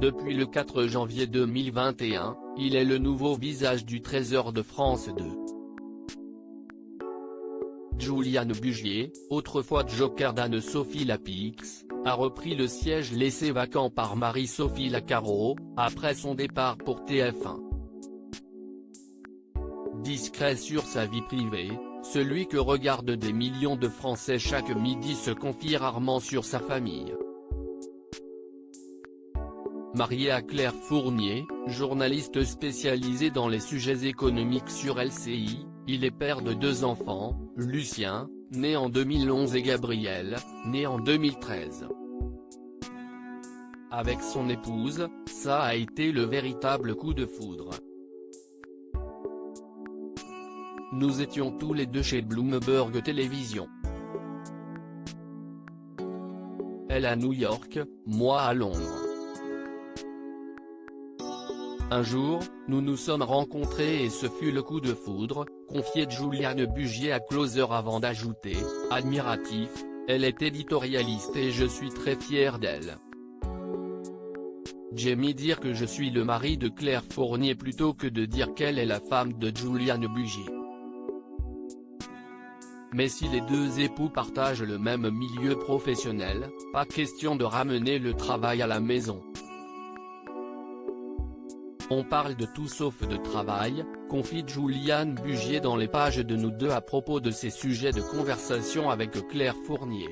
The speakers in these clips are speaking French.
Depuis le 4 janvier 2021, il est le nouveau visage du Trésor de France 2. Juliane Bugier, autrefois joker d'Anne-Sophie Lapix, a repris le siège laissé vacant par Marie-Sophie Lacaro, après son départ pour TF1. Discret sur sa vie privée, celui que regardent des millions de Français chaque midi se confie rarement sur sa famille. Marié à Claire Fournier, journaliste spécialisée dans les sujets économiques sur LCI, il est père de 2 enfants, Lucien, né en 2011 et Gabriel, né en 2013. Avec son épouse, ça a été le véritable coup de foudre. Nous étions tous les deux chez Bloomberg Télévision. Elle à New York, moi à Londres. Un jour, nous nous sommes rencontrés et ce fut le coup de foudre, confiait Juliane Bugier à Closer avant d'ajouter, admiratif, elle est éditorialiste et je suis très fier d'elle. J'aime dire que je suis le mari de Claire Fournier plutôt que de dire qu'elle est la femme de Juliane Bugier. Mais si les 2 époux partagent le même milieu professionnel, pas question de ramener le travail à la maison. On parle de tout sauf de travail, confie Juliane Bugier dans les pages de Nous Deux à propos de ses sujets de conversation avec Claire Fournier.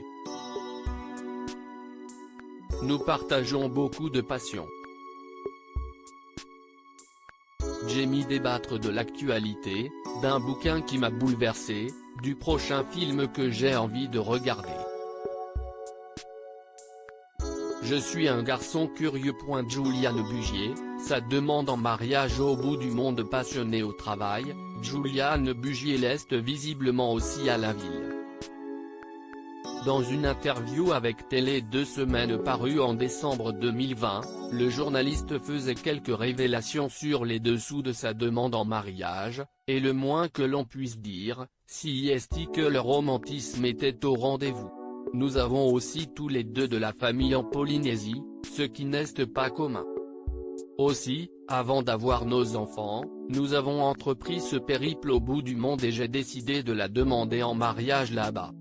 Nous partageons beaucoup de passion. J'aime débattre de l'actualité, d'un bouquin qui m'a bouleversé, du prochain film que j'ai envie de regarder. Je suis un garçon curieux. Juliane Bugier, sa demande en mariage au bout du monde. Passionnée au travail, Juliane Bugier l'est visiblement aussi à la ville. Dans une interview avec Télé 2 Semaines parue en décembre 2020, le journaliste faisait quelques révélations sur les dessous de sa demande en mariage, et le moins que l'on puisse dire, si est que le romantisme était au rendez-vous. Nous avons aussi tous les 2 de la famille en Polynésie, ce qui n'est pas commun. Aussi, avant d'avoir nos enfants, nous avons entrepris ce périple au bout du monde et j'ai décidé de la demander en mariage là-bas.